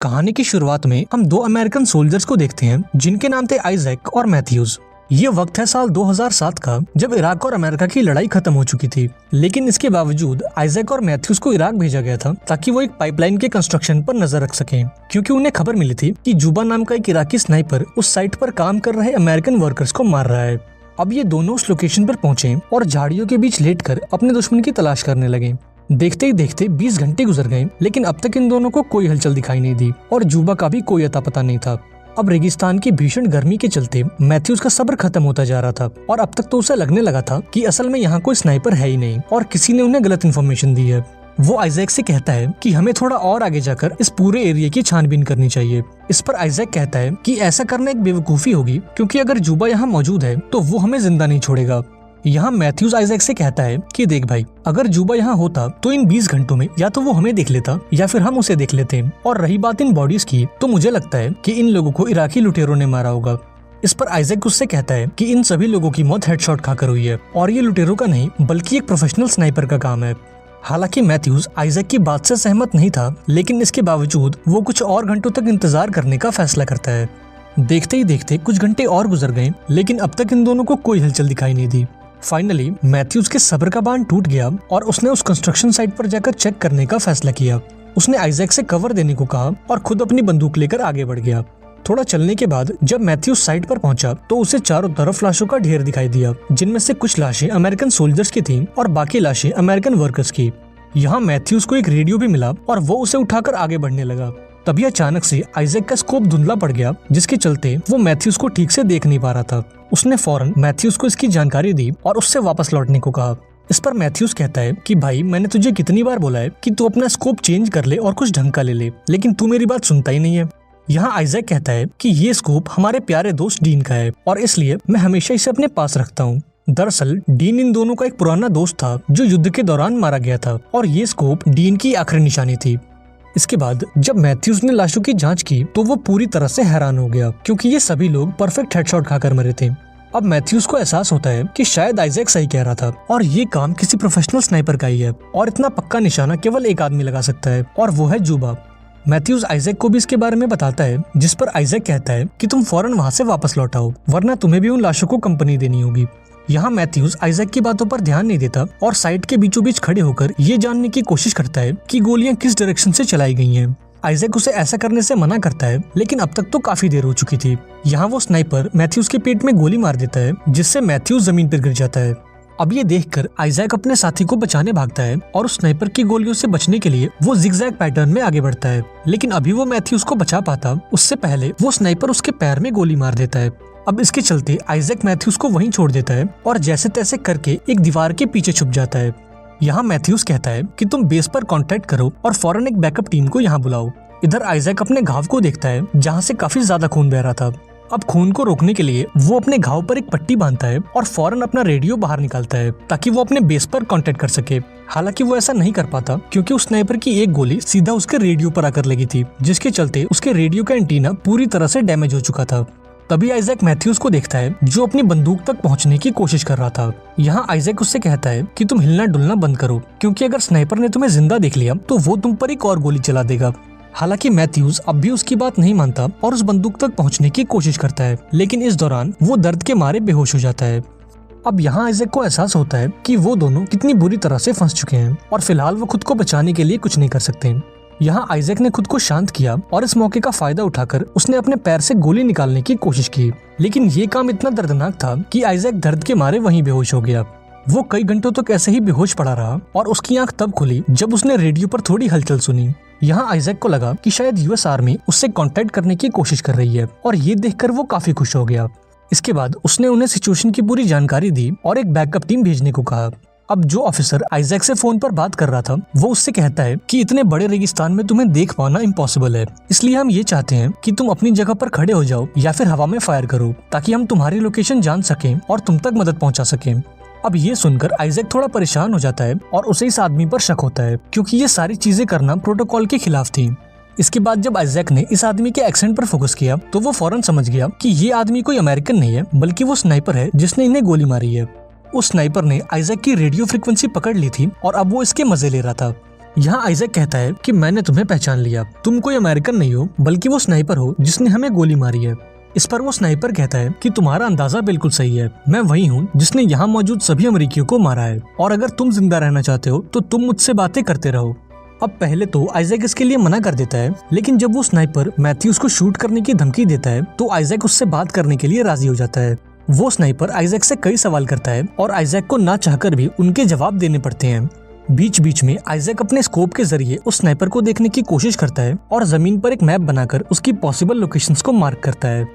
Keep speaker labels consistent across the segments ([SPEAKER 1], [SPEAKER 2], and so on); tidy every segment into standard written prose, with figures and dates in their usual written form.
[SPEAKER 1] कहानी की शुरुआत में हम दो अमेरिकन सोल्जर्स को देखते हैं जिनके नाम थे आइजैक और मैथ्यूज। ये वक्त है साल 2007 का, जब इराक और अमेरिका की लड़ाई खत्म हो चुकी थी। लेकिन इसके बावजूद आइजैक और मैथ्यूज को इराक भेजा गया था ताकि वो एक पाइपलाइन के कंस्ट्रक्शन पर नजर रख सकें, क्योंकि उन्हें खबर मिली थी कि जुबा नाम का एक इराकी स्नाइपर उस साइट पर काम कर रहे अमेरिकन वर्कर्स को मार रहा है। अब ये दोनों उस लोकेशन पर पहुंचे और झाड़ियों के बीच लेटकर अपने दुश्मन की तलाश करने लगे। देखते ही देखते 20 घंटे गुजर गए, लेकिन अब तक इन दोनों को कोई हलचल दिखाई नहीं दी और जुबा का भी कोई अता पता नहीं था। अब रेगिस्तान की भीषण गर्मी के चलते मैथ्यूज का सब्र खत्म होता जा रहा था और अब तक तो उसे लगने लगा था कि असल में यहाँ कोई स्नाइपर है ही नहीं और किसी ने उन्हें गलत इन्फॉर्मेशन दी है। वो आइजैक से कहता है कि हमें थोड़ा और आगे जाकर इस पूरे एरिया की छानबीन करनी चाहिए। इस पर आइजैक कहता है कि ऐसा करना एक बेवकूफी होगी, क्योंकि अगर जुबा यहाँ मौजूद है तो वो हमें जिंदा नहीं छोड़ेगा। यहाँ मैथ्यूज आइजैक से कहता है कि देख भाई, अगर जुबा यहाँ होता तो इन 20 घंटों में या तो वो हमें देख लेता या फिर हम उसे देख लेते। और रही बात इन बॉडीज की, तो मुझे लगता है कि इन लोगों को इराकी लुटेरों ने मारा होगा। इस पर आइजैक उससे कहता है कि इन सभी लोगों की मौत हेडशॉट खाकर हुई है और ये लुटेरों का नहीं बल्कि एक प्रोफेशनल स्नाइपर का काम है। हालांकि मैथ्यूज आइजैक की बात से सहमत नहीं था, लेकिन इसके बावजूद वो कुछ और घंटों तक इंतजार करने का फैसला करता है। देखते ही देखते कुछ घंटे और गुजर गए, लेकिन अब तक इन दोनों को कोई हलचल दिखाई नहीं दी। फाइनली मैथ्यूज के सब्र का बांध टूट गया और उसने उस कंस्ट्रक्शन साइट पर जाकर चेक करने का फैसला किया। उसने आइजैक से कवर देने को कहा और खुद अपनी बंदूक लेकर आगे बढ़ गया। थोड़ा चलने के बाद जब मैथ्यूज साइट पर पहुंचा तो उसे चारों तरफ लाशों का ढेर दिखाई दिया, जिनमें से कुछ लाशें अमेरिकन सोल्जर्स की थीं और बाकी लाशें अमेरिकन वर्कर्स की। यहाँ मैथ्यूज को एक रेडियो भी मिला और वो उसे उठाकर आगे बढ़ने लगा। तभी अचानक से आइजैक का स्कोप धुंधला पड़ गया, जिसके चलते वो मैथ्यूज को ठीक से देख नहीं पा रहा था। उसने फौरन मैथ्यूज को इसकी जानकारी दी और उससे वापस लौटने को कहा। इस पर मैथ्यूज कहता है कि भाई, मैंने तुझे कितनी बार बोला है कि तू अपना स्कोप चेंज कर ले और कुछ ढंग का ले ले, लेकिन तू मेरी बात सुनता ही नहीं है। यहाँ आइजैक कहता है कि ये स्कोप हमारे प्यारे दोस्त डीन का है और इसलिए मैं हमेशा इसे अपने पास रखता हूँ। दरअसल डीन इन दोनों का एक पुराना दोस्त था जो युद्ध के दौरान मारा गया था और ये स्कोप डीन की आखिरी निशानी थी। इसके बाद जब मैथ्यूज ने लाशों की जांच की तो वो पूरी तरह से हैरान हो गया, क्योंकि ये सभी लोग परफेक्ट हेडशॉट खाकर मरे थे। अब मैथ्यूज को एहसास होता है कि शायद आइजैक सही कह रहा था और ये काम किसी प्रोफेशनल स्नाइपर का ही है और इतना पक्का निशाना केवल एक आदमी लगा सकता है और वो है जुबा। मैथ्यूज आइजैक को भी इसके बारे में बताता है, जिस पर आइजैक कहता है कि तुम फौरन वहाँ से वापस लौट आओ, वरना तुम्हें भी उन लाशों को कंपनी देनी होगी। यहाँ मैथ्यूज आइजैक की बातों पर ध्यान नहीं देता और साइट के बीचों बीच खड़े होकर ये जानने की कोशिश करता है कि गोलियां किस डायरेक्शन से चलाई गई हैं। आइजैक उसे ऐसा करने से मना करता है, लेकिन अब तक तो काफी देर हो चुकी थी। यहाँ वो स्नाइपर मैथ्यूज के पेट में गोली मार देता है, जिससे मैथ्यूज जमीन पर गिर जाता है। अब ये देखकर आइजैक अपने साथी को बचाने भागता है और उस स्नाइपर की गोलियों से बचने के लिए वो जिगजैग पैटर्न में आगे बढ़ता है, लेकिन अभी वो मैथ्यूज को बचा पाता उससे पहले वो स्नाइपर उसके पैर में गोली मार देता है। अब इसके चलते आइजैक मैथ्यूज को वहीं छोड़ देता है और जैसे तैसे करके एक दीवार के पीछे छुप जाता है। यहाँ मैथ्यूज कहता है कि तुम बेस पर कांटेक्ट करो और फौरन एक बैकअप टीम को यहाँ बुलाओ। इधर आइजैक अपने घाव को देखता है, जहाँ से काफी ज्यादा खून बह रहा था। अब खून को रोकने के लिए वो अपने घाव पर एक पट्टी बांधता है और फौरन अपना रेडियो बाहर निकालता है ताकि वो अपने बेस पर कांटेक्ट कर सके। हालांकि वो ऐसा नहीं कर पाता, क्योंकि उस स्नाइपर की एक गोली सीधा उसके रेडियो पर आकर लगी थी, जिसके चलते उसके रेडियो का एंटीना पूरी तरह से डैमेज हो चुका था। तभी आइजैक मैथ्यूज को देखता है, जो अपनी बंदूक तक पहुंचने की कोशिश कर रहा था। यहाँ आइजैक उससे कहता है कि तुम हिलना डुलना बंद करो, क्योंकि अगर स्नाइपर ने तुम्हें जिंदा देख लिया तो वो तुम पर एक और गोली चला देगा। हालांकि मैथ्यूज अब भी उसकी बात नहीं मानता और उस बंदूक तक पहुंचने की कोशिश करता है, लेकिन इस दौरान वो दर्द के मारे बेहोश हो जाता है। अब यहाँ आइजैक को एहसास होता है कि वो दोनों कितनी बुरी तरह से फंस चुके हैं और फिलहाल वो खुद को बचाने के लिए कुछ नहीं कर सकते। यहाँ आइजैक ने खुद को शांत किया और इस मौके का फायदा उठाकर उसने अपने पैर से गोली निकालने की कोशिश की, लेकिन ये काम इतना दर्दनाक था कि आइजैक दर्द के मारे वहीं बेहोश हो गया। वो कई घंटों तक ऐसे ही बेहोश पड़ा रहा और उसकी आंख तब खुली जब उसने रेडियो पर थोड़ी हलचल सुनी। यहाँ आइजैक को लगा कि शायद यूएस आर्मी उससे कांटेक्ट करने की कोशिश कर रही है और ये देखकर वो काफी खुश हो गया। इसके बाद उसने उन्हें सिचुएशन की पूरी जानकारी दी और एक बैकअप टीम भेजने को कहा। अब जो ऑफिसर आइजैक से फोन पर बात कर रहा था वो उससे कहता है कि इतने बड़े रेगिस्तान में तुम्हें देख पाना इम्पॉसिबल है, इसलिए हम ये चाहते हैं कि तुम अपनी जगह पर खड़े हो जाओ या फिर हवा में फायर करो, ताकि हम तुम्हारी लोकेशन जान सकें और तुम तक मदद पहुंचा सकें। अब ये सुनकर आइजैक थोड़ा परेशान हो जाता है और उसे इस आदमी पर शक होता है, क्योंकि ये सारी चीजें करना प्रोटोकॉल के खिलाफ थी। इसके बाद जब आइजैक ने इस आदमी के एक्सेंट पर फोकस किया तो वो फौरन समझ गया कि ये आदमी कोई अमेरिकन नहीं है, बल्कि वो स्नाइपर है जिसने इन्हें गोली मारी है। उस स्नाइपर ने आइजैक की रेडियो फ्रीक्वेंसी पकड़ ली थी और अब वो इसके मजे ले रहा था। यहाँ आइजैक कहता है कि मैंने तुम्हें पहचान लिया, तुम कोई अमेरिकन नहीं हो बल्कि वो स्नाइपर हो जिसने हमें गोली मारी है। इस पर वो स्नाइपर कहता है कि तुम्हारा अंदाजा बिल्कुल सही है, मैं वही हूँ जिसने यहाँ मौजूद सभी अमेरिकियों को मारा है, और अगर तुम जिंदा रहना चाहते हो तो तुम मुझसे बातें करते रहो। अब पहले तो आइजैक इसके लिए मना कर देता है, लेकिन जब वो स्नाइपर मैथ्यूज को शूट करने की धमकी देता है तो आइजैक उससे बात करने के लिए राजी हो जाता है। वो स्नाइपर आइजैक से कई सवाल करता है और आइजैक को ना चाहकर भी उनके जवाब देने पड़ते हैं। बीच बीच में आइजैक अपने स्कोप के जरिए उस स्नाइपर को देखने की कोशिश करता है और जमीन पर एक मैप बनाकर उसकी पॉसिबल लोकेशंस को मार्क करता है।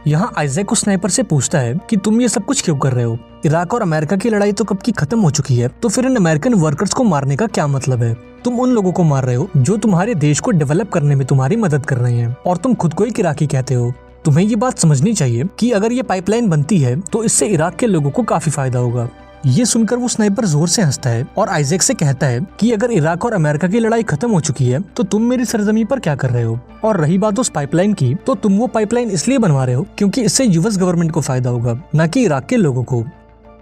[SPEAKER 1] यहाँ आइजैक उस स्नाइपर से पूछता है कि तुम ये सब कुछ क्यों कर रहे हो? इराक और अमेरिका की लड़ाई तो कब की खत्म हो चुकी है, तो फिर इन अमेरिकन वर्कर्स को मारने का क्या मतलब है? तुम उन लोगों को मार रहे हो जो तुम्हारे देश को डेवलप करने में तुम्हारी मदद कर रहे हैं, और तुम खुद को एक इराकी कहते हो। तुम्हें ये बात समझनी चाहिए कि अगर ये पाइपलाइन बनती है तो इससे इराक के लोगों को काफी फायदा होगा। ये सुनकर वो स्नाइपर जोर से हंसता है और आइजैक से कहता है कि अगर इराक और अमेरिका की लड़ाई खत्म हो चुकी है तो तुम मेरी सरजमी पर क्या कर रहे हो? और रही बात उस पाइपलाइन की, तो तुम वो पाइपलाइन इसलिए बनवा रहे हो क्योंकि इससे यूएस गवर्नमेंट को फायदा होगा, न कि इराक के लोगों को।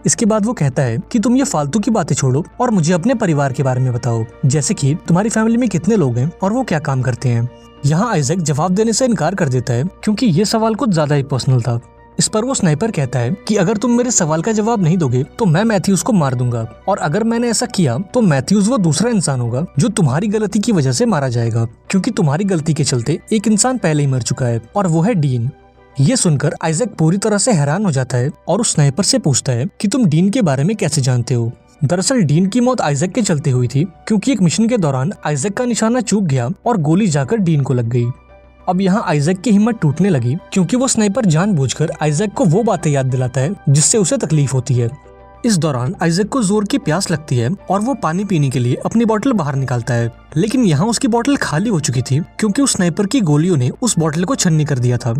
[SPEAKER 1] इसके बाद वो कहता है कि तुम ये फालतू की बातें छोड़ो और मुझे अपने परिवार के बारे में बताओ, जैसे कि तुम्हारी फैमिली में कितने लोग हैं और वो क्या काम करते हैं। यहाँ आइजैक जवाब देने से इनकार कर देता है क्योंकि ये सवाल कुछ ज्यादा ही पर्सनल था। इस पर वो स्नाइपर कहता है कि अगर तुम मेरे सवाल का जवाब नहीं दोगे तो मैं मैथ्यूज को मार दूंगा, और अगर मैंने ऐसा किया तो मैथ्यूज वो दूसरा इंसान होगा जो तुम्हारी गलती की वजह से मारा जाएगा, क्योंकि तुम्हारी गलती के चलते एक इंसान पहले ही मर चुका है और वो है डीन। ये सुनकर आइजैक पूरी तरह से हैरान हो जाता है और उस स्नाइपर से पूछता है कि तुम डीन के बारे में कैसे जानते हो? दरअसल डीन की मौत आइजैक के चलते हुई थी, क्योंकि एक मिशन के दौरान आइजैक का निशाना चूक गया और गोली जाकर डीन को लग गई। अब यहाँ आइजैक की हिम्मत टूटने लगी क्योंकि वो स्नाइपर जानबूझकर आइजैक को वो बातें याद दिलाता है जिससे उसे तकलीफ होती है। इस दौरान आइजैक को जोर की प्यास लगती है और वो पानी पीने के लिए अपनी बोतल बाहर निकालता है, लेकिन यहाँ उसकी बोतल खाली हो चुकी थी क्योंकि उस स्नाइपर की गोलियों ने उस बोतल को छन्नी कर दिया था।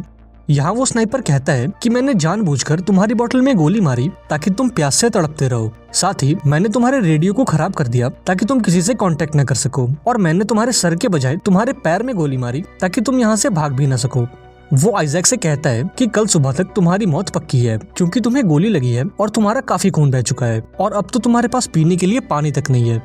[SPEAKER 1] यहाँ वो स्नाइपर कहता है कि मैंने जानबूझकर तुम्हारी बोतल में गोली मारी ताकि तुम प्यास से तड़पते रहो, साथ ही मैंने तुम्हारे रेडियो को खराब कर दिया ताकि तुम किसी से कांटेक्ट न कर सको, और मैंने तुम्हारे सर के बजाय तुम्हारे पैर में गोली मारी ताकि तुम यहाँ से भाग भी न सको। वो आइजैक से कहता है कि कल सुबह तक तुम्हारी मौत पक्की है क्योंकि तुम्हें गोली लगी है और तुम्हारा काफी खून बह चुका है, और अब तो तुम्हारे पास पीने के लिए पानी तक नहीं है।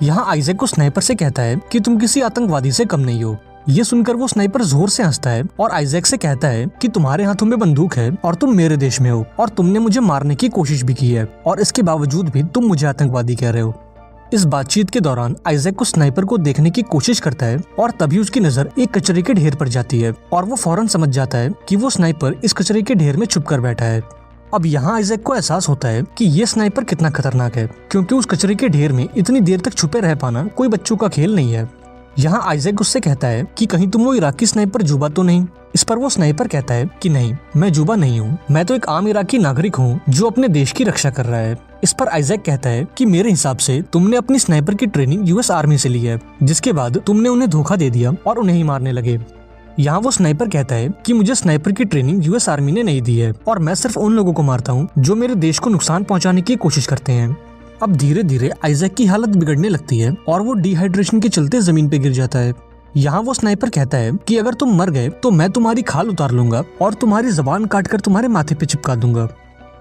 [SPEAKER 1] यहाँ आइजैक को स्नाइपर से कहता है कि तुम किसी आतंकवादी से कम नहीं हो। ये सुनकर वो स्नाइपर जोर से हंसता है और आइजैक से कहता है कि तुम्हारे हाथों में बंदूक है और तुम मेरे देश में हो, और तुमने मुझे मारने की कोशिश भी की है, और इसके बावजूद भी तुम मुझे आतंकवादी कह रहे हो। इस बातचीत के दौरान आइजैक उस स्नाइपर को देखने की कोशिश करता है और तभी उसकी नजर एक कचरे के ढेर पर जाती है और वो फौरन समझ जाता है कि वो स्नाइपर इस कचरे के ढेर में छुप कर बैठा है। अब यहाँ आइजैक को एहसास होता है कि ये स्नाइपर कितना खतरनाक है, क्योंकि उस कचरे के ढेर में इतनी देर तक छुपे रह पाना कोई बच्चों का खेल नहीं है। यहाँ आइजैक उससे कहता है कि कहीं तुम वो इराकी स्नाइपर जुबा तो नहीं? इस पर वो स्नाइपर कहता है कि नहीं, मैं जुबा नहीं हूँ, मैं तो एक आम इराकी नागरिक हूँ जो अपने देश की रक्षा कर रहा है। इस पर आइजैक कहता है कि मेरे हिसाब से तुमने अपनी स्नाइपर की ट्रेनिंग यूएस आर्मी से ली है, जिसके बाद तुमने उन्हें धोखा दे दिया और उन्हें ही मारने लगे। यहाँ वो स्नाइपर कहता है कि मुझे स्नाइपर की ट्रेनिंग यूएस आर्मी ने नहीं दी है, और मैं सिर्फ उन लोगों को मारता हूँ जो मेरे देश को नुकसान पहुँचाने की कोशिश करते हैं। अब धीरे धीरे आइजैक की हालत बिगड़ने लगती है और वो डिहाइड्रेशन के चलते जमीन पे गिर जाता है। यहाँ वो स्नाइपर कहता है कि अगर तुम मर गए तो मैं तुम्हारी खाल उतार लूंगा और तुम्हारी जबान काटकर तुम्हारे माथे पे चिपका दूंगा।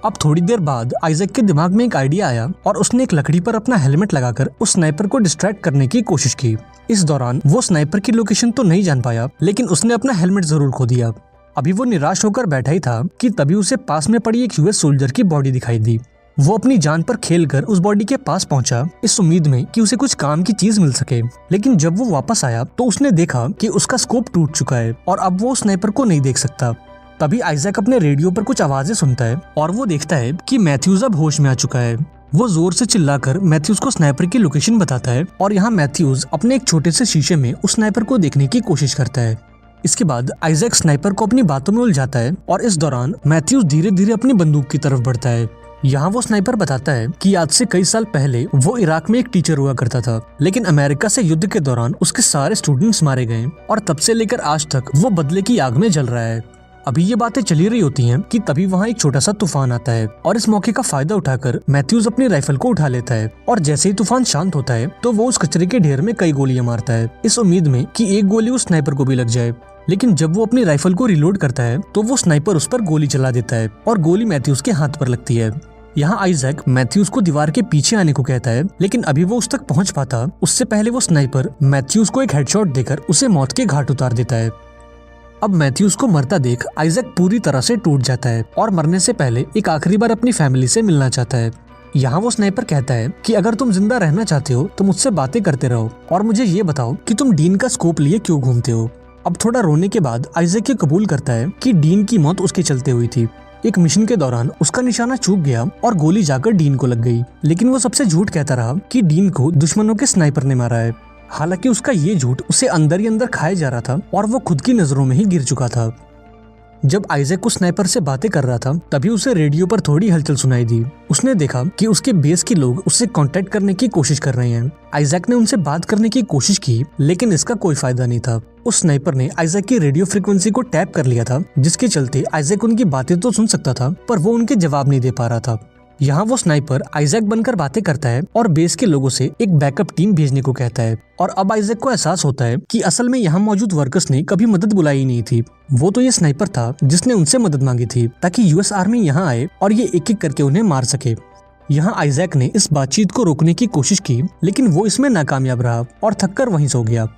[SPEAKER 1] अब थोड़ी देर बाद आइजैक के दिमाग में एक आइडिया आया और उसने एक लकड़ी पर अपना हेलमेट लगाकर उस स्नाइपर को डिस्ट्रैक्ट करने की कोशिश की। इस दौरान वो स्नाइपर की लोकेशन तो नहीं जान पाया, लेकिन उसने अपना हेलमेट जरूर खो दिया। अभी वो निराश होकर बैठा ही था कि तभी उसे पास में पड़ी एक यूएस सोल्जर की बॉडी दिखाई दी। वो अपनी जान पर खेलकर उस बॉडी के पास पहुंचा, इस उम्मीद में कि उसे कुछ काम की चीज मिल सके, लेकिन जब वो वापस आया तो उसने देखा कि उसका स्कोप टूट चुका है और अब वो स्नाइपर को नहीं देख सकता। तभी आइजैक अपने रेडियो पर कुछ आवाजें सुनता है और वो देखता है कि मैथ्यूज अब होश में आ चुका है। वो जोर से चिल्लाकर मैथ्यूज को स्नाइपर की लोकेशन बताता है और यहाँ मैथ्यूज अपने एक छोटे से शीशे में उस स्नाइपर को देखने की कोशिश करता है। इसके बाद आइजैक स्नाइपर को अपनी बातों में उलझाता है और इस दौरान मैथ्यूज धीरे धीरे अपनी बंदूक की तरफ बढ़ता है। यहाँ वो स्नाइपर बताता है कि आज से कई साल पहले वो इराक में एक टीचर हुआ करता था, लेकिन अमेरिका से युद्ध के दौरान उसके सारे स्टूडेंट्स मारे गए और तब से लेकर आज तक वो बदले की आग में जल रहा है। अभी ये बातें चली रही होती हैं कि तभी वहाँ एक छोटा सा तूफान आता है और इस मौके का फायदा उठाकर मैथ्यूज अपनी राइफल को उठा लेता है और जैसे ही तूफान शांत होता है तो वो उस कचरे के ढेर में कई गोलियां मारता है, इस उम्मीद में कि एक गोली उस स्नाइपर को भी लग जाए। लेकिन जब वो अपनी राइफल को रिलोड करता है तो वो स्नाइपर उस पर गोली चला देता है और गोली मैथ्यूज के हाथ पर लगती है। यहाँ आइजैक मैथ्यूज को दीवार के पीछे आने को कहता है, लेकिन अभी वो उस तक पहुंच पाता उससे पहले वो स्नाइपर मैथ्यूज को एक हेडशॉट देकर उसे मौत के घाट उतार देता है। अब मैथ्यूज को मरता देख आइजैक पूरी तरह से टूट जाता है और मरने से पहले एक आखिरी बार अपनी फैमिली से मिलना चाहता है। यहाँ वो स्नाइपर कहता है कि अगर तुम जिंदा रहना चाहते हो तो मुझसे बातें करते रहो और मुझे ये बताओ कि तुम डीन का स्कोप लिए क्यों घूमते हो। अब थोड़ा रोने के बाद आइजैक ये कबूल करता है कि डीन की मौत उसके चलते हुई थी। एक मिशन के दौरान उसका निशाना चूक गया और गोली जाकर डीन को लग गई, लेकिन वो सबसे झूठ कहता रहा कि डीन को दुश्मनों के स्नाइपर ने मारा है। हालांकि उसका ये झूठ उसे अंदर ही अंदर खाया जा रहा था और वो खुद की नजरों में ही गिर चुका था। जब आइजैक उस स्नाइपर से बातें कर रहा था तभी उसे रेडियो पर थोड़ी हलचल सुनाई दी। उसने देखा कि उसके बेस के लोग उससे कांटेक्ट करने की कोशिश कर रहे हैं। आइजैक ने उनसे बात करने की कोशिश की, लेकिन इसका कोई फायदा नहीं था। उस स्नाइपर ने आइजैक की रेडियो फ्रीक्वेंसी को टैप कर लिया था, जिसके चलते आइजैक उनकी बातें तो सुन सकता था पर वो उनके जवाब नहीं दे पा रहा था। यहाँ वो स्नाइपर आइजैक बनकर बातें करता है और बेस के लोगों से एक बैकअप टीम भेजने को कहता है। और अब आइजैक को एहसास होता है कि असल में यहाँ मौजूद वर्कर्स ने कभी मदद बुलाई नहीं थी। वो तो ये स्नाइपर था जिसने उनसे मदद मांगी थी ताकि यूएस आर्मी यहाँ आए और ये एक एक करके उन्हें मार सके। यहाँ आइजैक ने इस बातचीत को रोकने की कोशिश की, लेकिन वो इसमें नाकामयाब रहा और थककर वहीं सो गया।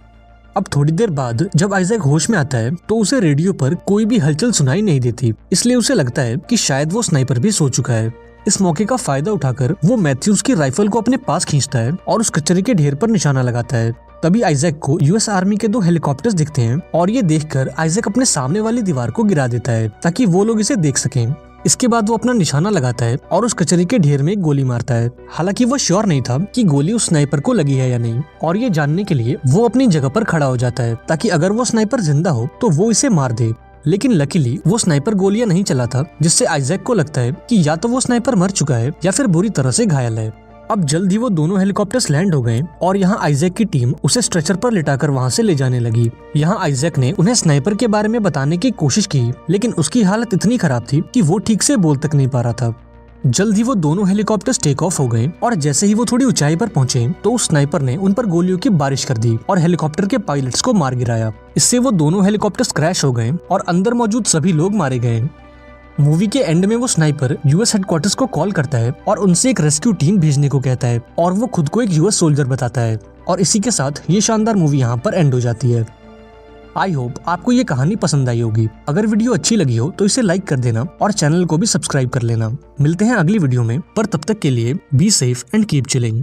[SPEAKER 1] अब थोड़ी देर बाद जब आइजैक होश में आता है तो उसे रेडियो पर कोई भी हलचल सुनाई नहीं देती, इसलिए उसे लगता है कि शायद वो स्नाइपर भी सो चुका है। इस मौके का फायदा उठाकर वो मैथ्यूज की राइफल को अपने पास खींचता है और उस कचरे के ढेर पर निशाना लगाता है। तभी आइजैक को यूएस आर्मी के 2 हेलीकॉप्टर्स दिखते हैं और ये देखकर आइजैक अपने सामने वाली दीवार को गिरा देता है ताकि वो लोग इसे देख सकें। इसके बाद वो अपना निशाना लगाता है और उस कचरे के ढेर में गोली मारता है। हालांकि वो श्योर नहीं था कि गोली उस स्नाइपर को लगी है या नहीं, और ये जानने के लिए वो अपनी जगह पर खड़ा हो जाता है ताकि अगर वो स्नाइपर जिंदा हो तो वो इसे मार दे। लेकिन लकीली वो स्नाइपर गोलियां नहीं चलाता, जिससे आइजैक को लगता है कि या तो वो स्नाइपर मर चुका है या फिर बुरी तरह से घायल है। अब जल्द ही वो दोनों हेलीकॉप्टर्स लैंड हो गए और यहाँ आइजैक की टीम उसे स्ट्रेचर पर लिटाकर वहाँ से ले जाने लगी। यहाँ आइजैक ने उन्हें स्नाइपर के बारे में बताने की कोशिश की, लेकिन उसकी हालत इतनी खराब थी कि वो ठीक से बोल तक नहीं पा रहा था। जल्द ही वो दोनों हेलीकॉप्टर्स टेक ऑफ हो गए और जैसे ही वो थोड़ी ऊंचाई पर पहुंचे तो उस स्नाइपर ने उन पर गोलियों की बारिश कर दी और हेलीकॉप्टर के पायलट्स को मार गिराया। इससे वो दोनों हेलीकॉप्टर्स क्रैश हो गए और अंदर मौजूद सभी लोग मारे गए। मूवी के एंड में वो स्नाइपर यूएस हेडक्वार्टर्स को कॉल करता है और उनसे एक रेस्क्यू टीम भेजने को कहता है और वो खुद को एक यूएस सोल्जर बताता है। और इसी के साथ ये शानदार मूवी यहाँ पर एंड हो जाती है। आई होप आपको ये कहानी पसंद आई होगी। अगर वीडियो अच्छी लगी हो तो इसे लाइक कर देना और चैनल को भी सब्सक्राइब कर लेना। मिलते हैं अगली वीडियो में, पर तब तक के लिए be safe and keep chilling.